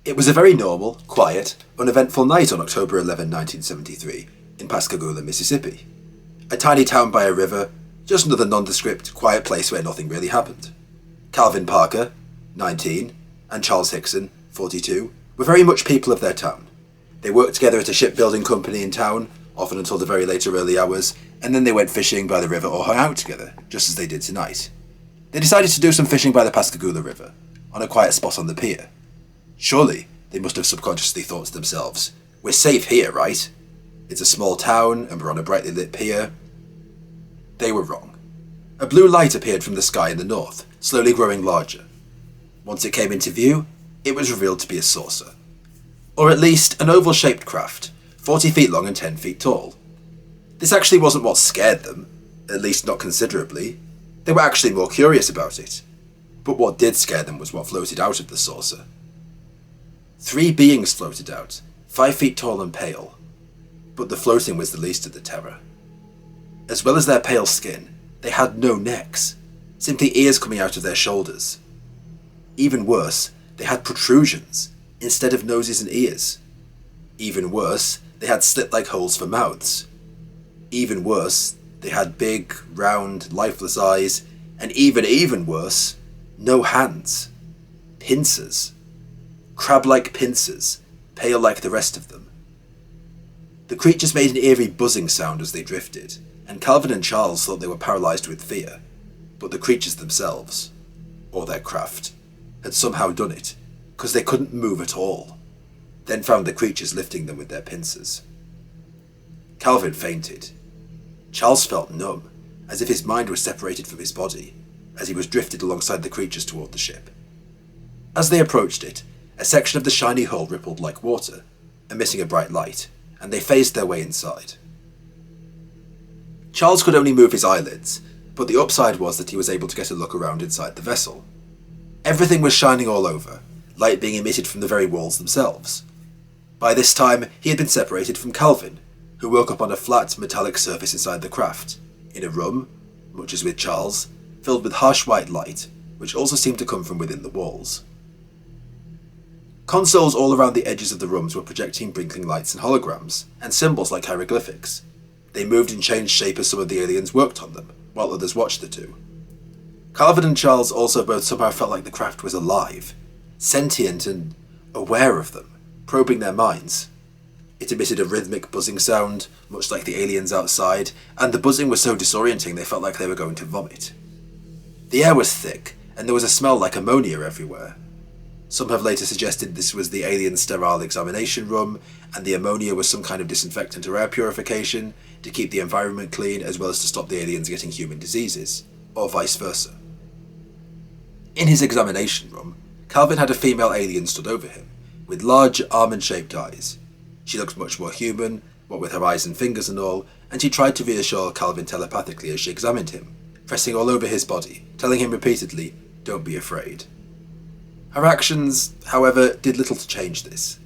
It was a very normal, quiet, uneventful night on October 11, 1973, in Pascagoula, Mississippi. A tiny town by a river, just another nondescript, quiet place where nothing really happened. Calvin Parker, 19, and Charles Hickson, 42, were very much people of their town. They worked together at a shipbuilding company in town, often until the very late or early hours, and then they went fishing by the river or hung out together, just as they did tonight. They decided to do some fishing by the Pascagoula River, on a quiet spot on the pier. Surely, they must have subconsciously thought to themselves, we're safe here, right? It's a small town, and we're on a brightly lit pier. They were wrong. A blue light appeared from the sky in the north, slowly growing larger. Once it came into view, it was revealed to be a saucer. Or at least an oval-shaped craft, 40 feet long and 10 feet tall. This actually wasn't what scared them, at least not considerably. They were actually more curious about it. But what did scare them was what floated out of the saucer. 3 beings floated out, 5 feet tall and pale. But the floating was the least of the terror. As well as their pale skin, they had no necks, simply ears coming out of their shoulders. Even worse, they had protrusions, instead of noses and ears. Even worse, they had slit-like holes for mouths. Even worse, they had big, round, lifeless eyes, and even worse, no hands. Pincers. Crab-like pincers, pale like the rest of them. The creatures made an eerie buzzing sound as they drifted, and Calvin and Charles thought they were paralysed with fear, but the creatures themselves, or their craft, had somehow done it, because they couldn't move at all, then found the creatures lifting them with their pincers. Calvin fainted. Charles felt numb, as if his mind was separated from his body, as he was drifted alongside the creatures toward the ship. As they approached it, a section of the shiny hull rippled like water, emitting a bright light, and they phased their way inside. Charles could only move his eyelids, but the upside was that he was able to get a look around inside the vessel. Everything was shining all over, light being emitted from the very walls themselves. By this time, he had been separated from Calvin, who woke up on a flat, metallic surface inside the craft, in a room, much as with Charles, filled with harsh white light, which also seemed to come from within the walls. Consoles all around the edges of the rooms were projecting blinking lights and holograms, and symbols like hieroglyphics. They moved and changed shape as some of the aliens worked on them, while others watched the two. Calvin and Charles also both somehow felt like the craft was alive, sentient and aware of them, probing their minds. It emitted a rhythmic buzzing sound, much like the aliens outside, and the buzzing was so disorienting they felt like they were going to vomit. The air was thick, and there was a smell like ammonia everywhere. Some have later suggested this was the alien sterile examination room, and the ammonia was some kind of disinfectant or air purification to keep the environment clean as well as to stop the aliens getting human diseases, or vice versa. In his examination room, Calvin had a female alien stood over him, with large almond-shaped eyes. She looked much more human, what with her eyes and fingers and all, and she tried to reassure Calvin telepathically as she examined him, pressing all over his body, telling him repeatedly, "Don't be afraid." Her actions, however, did little to change this.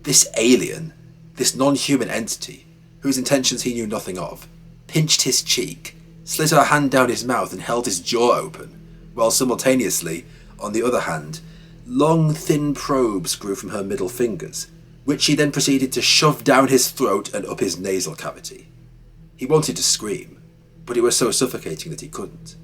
This alien, this non-human entity, whose intentions he knew nothing of, pinched his cheek, slid her hand down his mouth and held his jaw open, while simultaneously, on the other hand, long thin probes grew from her middle fingers, which she then proceeded to shove down his throat and up his nasal cavity. He wanted to scream, but it was so suffocating that he couldn't.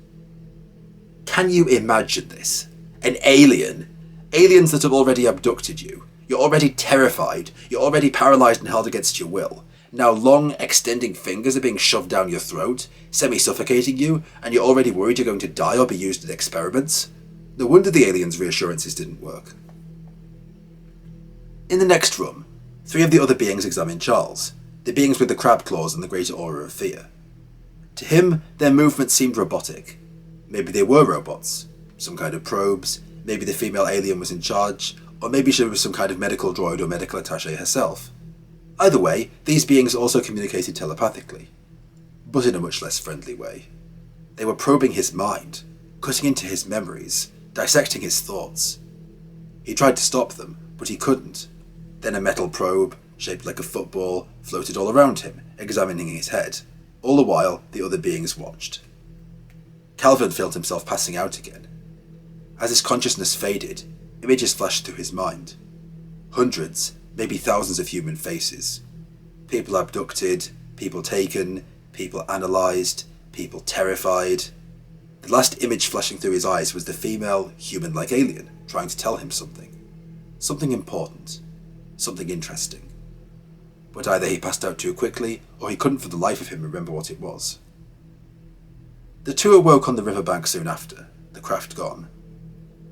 Can you imagine this? An alien? Aliens that have already abducted you. You're already terrified. You're already paralysed and held against your will. Now long, extending fingers are being shoved down your throat, semi-suffocating you, and you're already worried you're going to die or be used in experiments? No wonder the aliens' reassurances didn't work. In the next room, 3 of the other beings examined Charles, the beings with the crab claws and the greater aura of fear. To him, their movements seemed robotic. Maybe they were robots, some kind of probes, maybe the female alien was in charge, or maybe she was some kind of medical droid or medical attaché herself. Either way, these beings also communicated telepathically, but in a much less friendly way. They were probing his mind, cutting into his memories, dissecting his thoughts. He tried to stop them, but he couldn't. Then a metal probe, shaped like a football, floated all around him, examining his head. All the while, the other beings watched. Calvin felt himself passing out again. As his consciousness faded, images flashed through his mind. hundreds, maybe thousands of human faces. People abducted, people taken, people analysed, people terrified. The last image flashing through his eyes was the female, human-like alien trying to tell him something. Something important. Something interesting. But either he passed out too quickly, or he couldn't for the life of him remember what it was. The two awoke on the riverbank soon after, the craft gone.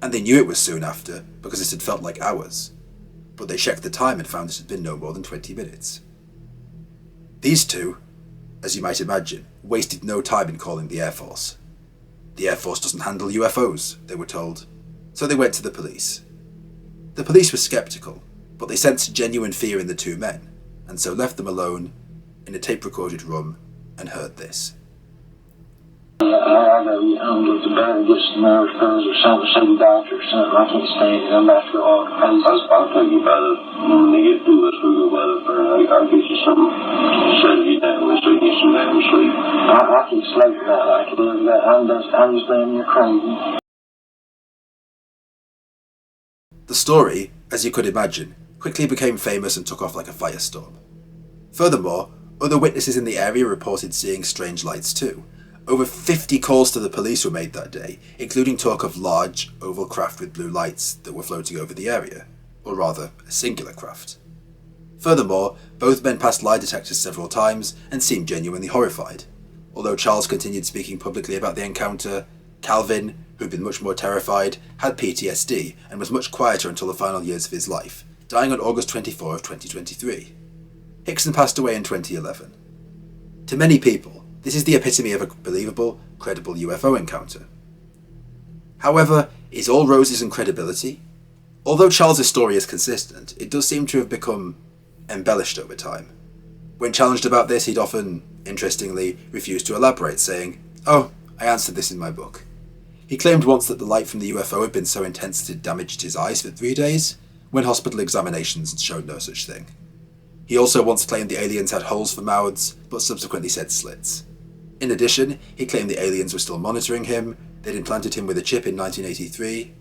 And they knew it was soon after, because it had felt like hours. But they checked the time and found it had been no more than 20 minutes. These two, as you might imagine, wasted no time in calling the Air Force. The Air Force doesn't handle UFOs, they were told, so they went to the police. The police were sceptical, but they sensed genuine fear in the two men, and so left them alone in a tape-recorded room and heard this. I gotta get to bed and get some nerve pills or something, see the doctor or something. I can't stand it. I'm about to go off the pace. I'll take you better. When they get through this, we'll go better. I'll get you something, settle you down so you get some damn sleep. I can't sleep tonight like it is. I'm just damn near crazy. The story, as you could imagine, quickly became famous and took off like a firestorm. Furthermore, other witnesses in the area reported seeing strange lights too. Over 50 calls to the police were made that day, including talk of large, oval craft with blue lights that were floating over the area, or rather, a singular craft. Furthermore, both men passed lie detectors several times and seemed genuinely horrified. Although Charles continued speaking publicly about the encounter, Calvin, who'd been much more terrified, had PTSD and was much quieter until the final years of his life, dying on August 24 of 2023. Hickson passed away in 2011. To many people, this is the epitome of a believable, credible UFO encounter. However, is all roses and credibility? Although Charles's story is consistent, it does seem to have become embellished over time. When challenged about this, he'd often, interestingly, refused to elaborate, saying, "Oh, I answered this in my book." He claimed once that the light from the UFO had been so intense that it damaged his eyes for 3 days, when hospital examinations showed no such thing. He also once claimed the aliens had holes for mouths, but subsequently said slits. In addition, he claimed the aliens were still monitoring him, they'd implanted him with a chip in 1983.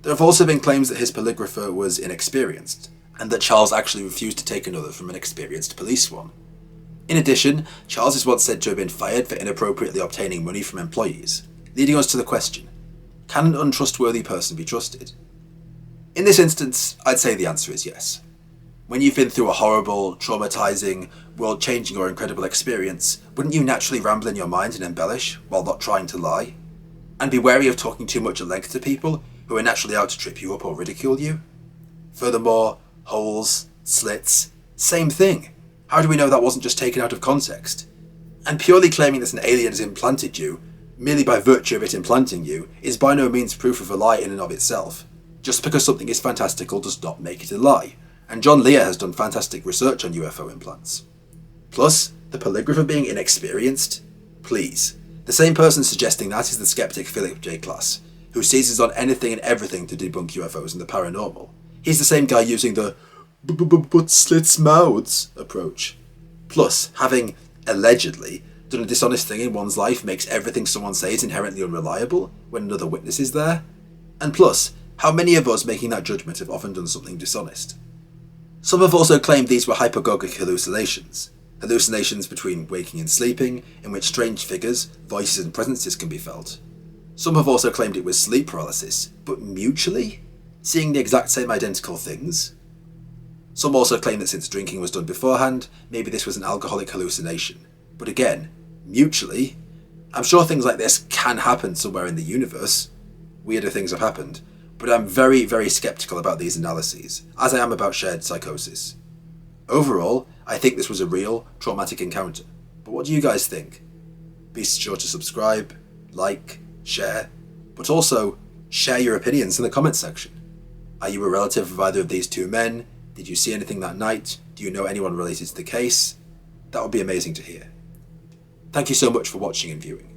There have also been claims that his polygrapher was inexperienced, and that Charles actually refused to take another from an experienced police one. In addition, Charles is once said to have been fired for inappropriately obtaining money from employees, leading us to the question, can an untrustworthy person be trusted? In this instance, I'd say the answer is yes. When you've been through a horrible, traumatizing, world-changing or incredible experience, wouldn't you naturally ramble in your mind and embellish, while not trying to lie? And be wary of talking too much at length to people who are naturally out to trip you up or ridicule you? Furthermore, holes, slits, same thing. How do we know that wasn't just taken out of context? And purely claiming that an alien has implanted you, merely by virtue of it implanting you, is by no means proof of a lie in and of itself. Just because something is fantastical does not make it a lie. And John Lear has done fantastic research on UFO implants. Plus, the polygrapher being inexperienced? Please. The same person suggesting that is the skeptic Philip J. Klass, who seizes on anything and everything to debunk UFOs and the paranormal. He's the same guy using the but slits mouths approach. Plus, having, allegedly, done a dishonest thing in one's life makes everything someone says inherently unreliable when another witness is there. And plus, how many of us making that judgment have often done something dishonest? Some have also claimed these were hypogogic hallucinations between waking and sleeping, in which strange figures, voices and presences can be felt. Some have also claimed it was sleep paralysis, but mutually? Seeing the exact same identical things? Some also claim that since drinking was done beforehand, maybe this was an alcoholic hallucination. But again, mutually? I'm sure things like this can happen somewhere in the universe. Weirder things have happened. But I'm very, very skeptical about these analyses, as I am about shared psychosis. Overall, I think this was a real, traumatic encounter. But what do you guys think? Be sure to subscribe, like, share, but also share your opinions in the comments section. Are you a relative of either of these two men? Did you see anything that night? Do you know anyone related to the case? That would be amazing to hear. Thank you so much for watching and viewing.